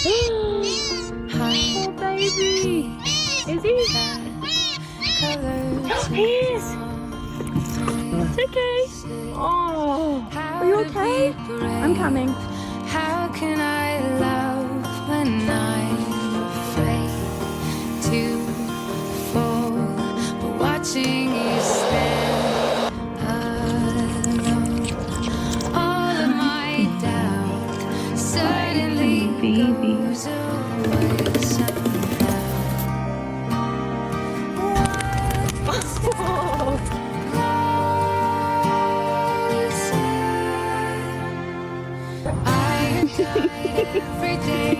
Oh, baby. Is he? He is. It's okay. Oh, are you okay? I'm coming. How can I love when I'm afraid to fall? But watching you stand alone, all of my doubt suddenly goes away somehow. I have tried every day.